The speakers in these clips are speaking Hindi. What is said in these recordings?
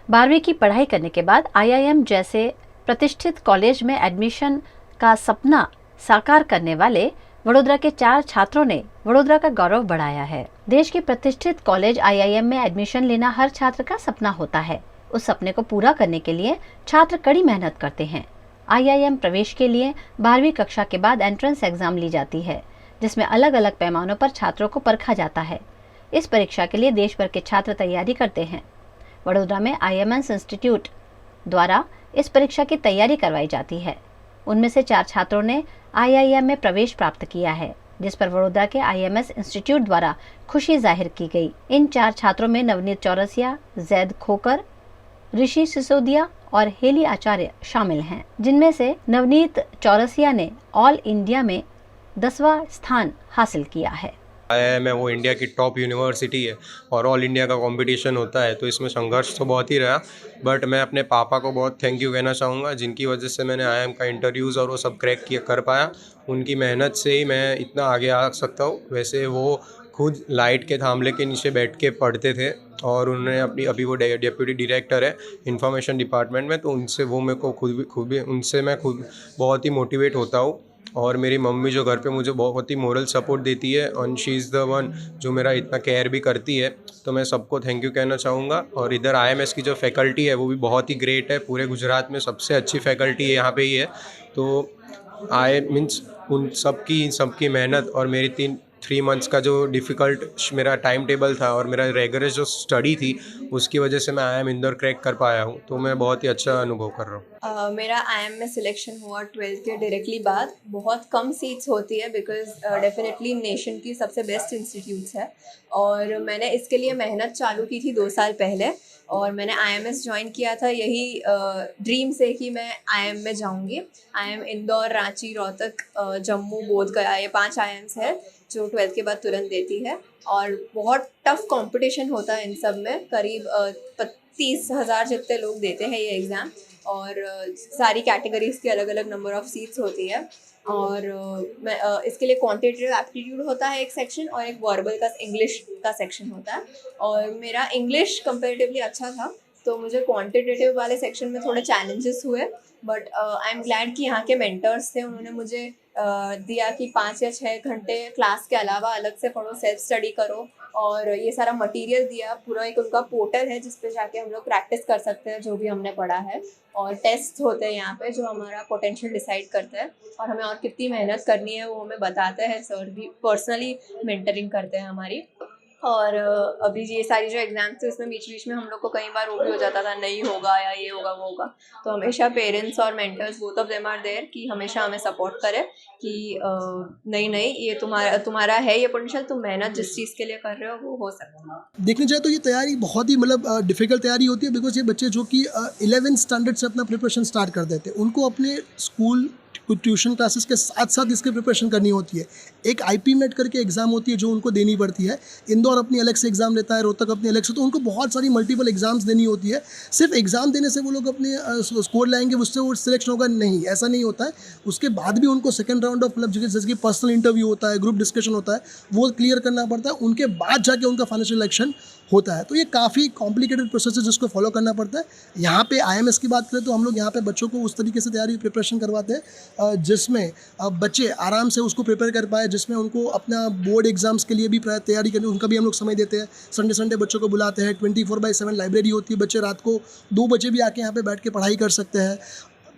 12वीं की पढ़ाई करने के बाद आईआईएम जैसे प्रतिष्ठित कॉलेज में एडमिशन का सपना साकार करने वाले वडोदरा के 4 छात्रों ने वडोदरा का गौरव बढ़ाया है। देश के प्रतिष्ठित कॉलेज आईआईएम में एडमिशन लेना हर छात्र का सपना होता है। उस सपने को पूरा करने के लिए छात्र कड़ी मेहनत करते हैं। आईआईएम प्रवेश के लिए 12वीं कक्षा के बाद एंट्रेंस एग्जाम ली जाती है, जिसमें अलग अलग पैमानों पर छात्रों को परखा जाता है। इस परीक्षा के लिए देश भर के छात्र तैयारी करते हैं। वडोदरा में आईएमएस इंस्टीट्यूट द्वारा इस परीक्षा की तैयारी करवाई जाती है। उनमें से 4 छात्रों ने आईआईएम में प्रवेश प्राप्त किया है, जिस पर वडोदरा के आईएमएस इंस्टीट्यूट द्वारा खुशी जाहिर की गई। इन 4 छात्रों में नवनीत चौरसिया, जैद खोकर, ऋषि सिसोदिया और हेली आचार्य शामिल हैं, जिनमें से नवनीत चौरसिया ने ऑल इंडिया में 10वां स्थान हासिल किया है। आईआईएम है वो इंडिया की टॉप यूनिवर्सिटी है और ऑल इंडिया का कंपटीशन होता है, तो इसमें संघर्ष तो बहुत ही रहा। बट मैं अपने पापा को बहुत थैंक यू कहना चाहूँगा, जिनकी वजह से मैंने आईआईएम का इंटरव्यूज़ और वो सब क्रैक कर पाया। उनकी मेहनत से ही मैं इतना आगे आ सकता हूँ। वैसे वो खुद लाइट के थामले के नीचे बैठ के पढ़ते थे और उन्होंने अभी वो डेप्यूटी डायरेक्टर है इंफॉर्मेशन डिपार्टमेंट में, तो उनसे वो मेरे को खुद भी उनसे मैं खुद बहुत ही मोटिवेट होता हूँ। और मेरी मम्मी जो घर पे मुझे बहुत ही मोरल सपोर्ट देती है and she is the one जो मेरा इतना केयर भी करती है, तो मैं सबको थैंक यू कहना चाहूँगा। और इधर आईएमएस की जो फैकल्टी है वो भी बहुत ही ग्रेट है। पूरे गुजरात में सबसे अच्छी फैकल्टी यहाँ पे ही है। तो आई मीन्स उन सबकी मेहनत और मेरी 3 मंथ्स का जो डिफ़िकल्ट मेरा टाइम टेबल था और मेरा रेगुलर जो स्टडी थी, उसकी वजह से मैं आईआईएम इंदौर क्रैक कर पाया हूँ। तो मैं बहुत ही अच्छा अनुभव कर रहा हूँ। मेरा आईएम में सिलेक्शन हुआ 12th के डायरेक्टली बाद। बहुत कम सीट्स होती है बिकॉज डेफिनेटली नेशन की सबसे बेस्ट इंस्टीट्यूट्स है और मैंने इसके लिए मेहनत चालू की थी 2 साल पहले और मैंने आईएमएस ज्वाइन किया था यही ड्रीम से कि मैं आईएम में जाऊंगी। आईएम इंदौर, रांची, रोहतक, जम्मू, बोध गया, ये 5 आईएम्स है जो 12th के बाद तुरंत देती है और बहुत टफ कंपटीशन होता है इन सब में। करीब 30,000 जितने लोग देते हैं ये एग्ज़ाम और सारी कैटेगरीज़ की अलग अलग नंबर ऑफ़ सीट्स होती है और मैं इसके लिए क्वांटिटेटिव एप्टीट्यूड होता है एक सेक्शन और एक वर्बल का इंग्लिश का सेक्शन होता है और मेरा इंग्लिश कंपैरेटिवली अच्छा था, तो मुझे क्वांटिटेटिव वाले सेक्शन में थोड़े चैलेंजेस हुए। बट आई एम ग्लैड कि यहाँ के मेंटर्स थे, उन्होंने मुझे दिया कि 5 या 6 घंटे क्लास के अलावा अलग से पढ़ो, सेल्फ स्टडी करो और ये सारा मटेरियल दिया। पूरा एक उनका पोर्टल है जिस पे जाके हम लोग प्रैक्टिस कर सकते हैं जो भी हमने पढ़ा है और टेस्ट होते हैं यहाँ पे जो हमारा पोटेंशियल डिसाइड करते हैं और हमें और कितनी मेहनत करनी है वो हमें बताते हैं। सर भी पर्सनली मेंटरिंग करते हैं हमारी। और अभी ये सारी जो एग्ज़ाम्स थे उसमें बीच में हम लोग को कई बार वो भी हो जाता था नहीं होगा या ये होगा वो होगा, तो हमेशा पेरेंट्स और mentors both of them are there कि हमेशा हमें सपोर्ट करे कि नहीं ये तुम्हारा है ये पोटेंशियल, तुम मेहनत जिस चीज़ के लिए कर रहे हो वो हो सकता है। देखने जाए तो ये तैयारी बहुत ही डिफ़िकल्ट तैयारी होती है बिकॉज ये बच्चे जो कि 11th स्टैंडर्ड से अपना प्रिपरेशन स्टार्ट कर देते हैं, उनको अपने स्कूल कुछ ट्यूशन क्लासेस के साथ साथ इसकी प्रिपरेशन करनी होती है। एक आईपी मेट करके एग्ज़ाम होती है जो उनको देनी पड़ती है। इंदौर अपनी अलग से एग्ज़ाम लेता है, रोहतक अपनी अलग से, तो उनको बहुत सारी मल्टीपल एग्ज़ाम्स देनी होती है। सिर्फ एग्ज़ाम देने से वो लोग अपने स्कोर लाएंगे उससे वो सिलेक्शन होगा, नहीं, ऐसा नहीं होता है। उसके बाद भी उनको सेकेंड राउंड ऑफ मतलब जैसे कि पर्सनल इंटरव्यू होता है, ग्रुप डिस्कशन होता है, वो क्लियर करना पड़ता है। उनके बाद जाके उनका फाइनेंशियल इलेक्शन होता है। तो ये काफ़ी कॉम्प्लिकेटेड प्रोसेस है जिसको फॉलो करना पड़ता है। यहाँ पे आईएमएस की बात करें तो हम लोग यहाँ पे बच्चों को उस तरीके से तैयारी प्रिपरेशन करवाते हैं जिसमें बच्चे आराम से उसको प्रिपेयर कर पाए, जिसमें उनको अपना बोर्ड एग्जाम्स के लिए भी तैयारी करनी, उनका भी हम लोग समय देते हैं। संडे बच्चों को बुलाते हैं, 24/7 लाइब्रेरी होती है। बच्चे रात को 2 बजे भी आके यहाँ पे बैठ के पढ़ाई कर सकते हैं।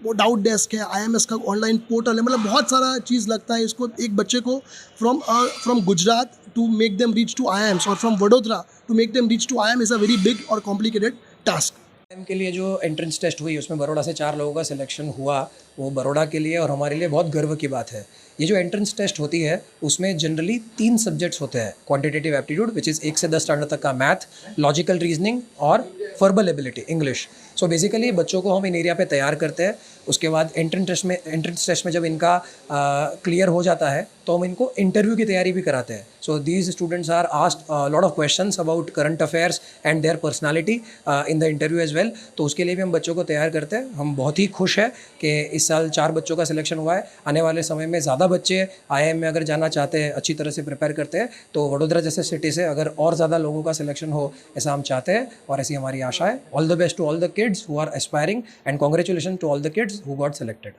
वो डाउट डेस्क है, आईएमएस का ऑनलाइन पोर्टल है, मतलब बहुत सारा चीज़ लगता है इसको एक बच्चे को from Gujarat to make them reach to AIIMS और from Vadodara to make them reach to IIM is a very big और कॉम्प्लिकेटेड टास्क। आईआईएम के लिए जो एंट्रेंस टेस्ट हुई उसमें बड़ौदा से 4 लोगों का सिलेक्शन हुआ, वो बड़ौदा के लिए और हमारे लिए बहुत गर्व की बात है। ये जो एंट्रेंस टेस्ट होती है उसमें जनरली 3 सब्जेक्ट्स होते हैं, क्वांटिटेटिव एप्टीट्यूड विच इज़ 1 से 10 स्टैंडर्ड तक का मैथ, लॉजिकल रीजनिंग और verbal ability English. So basically बच्चों को हम इन एरिया पे तैयार करते हैं। उसके बाद एंट्रेंस टेस्ट में जब इनका क्लियर हो जाता है तो हम इनको इंटरव्यू की तैयारी भी कराते हैं। So these students are asked lot of questions about current affairs and their personality in the interview as well. तो उसके लिए भी हम बच्चों को तैयार करते हैं। हम बहुत ही खुश हैं कि इस साल 4 बच्चों का सिलेक्शन हुआ है। आने वाले समय में ज़्यादा बच्चे IIM में अगर जाना चाहते हैं, अच्छी तरह से प्रिपेयर करते हैं, तो वडोदरा जैसे सिटी से अगर और ज़्यादा लोगों का सिलेक्शन हो, ऐसा हम चाहते हैं और ऐसी हमारी आशा है. All the best to all the kids who are aspiring and congratulation to all the kids who got selected.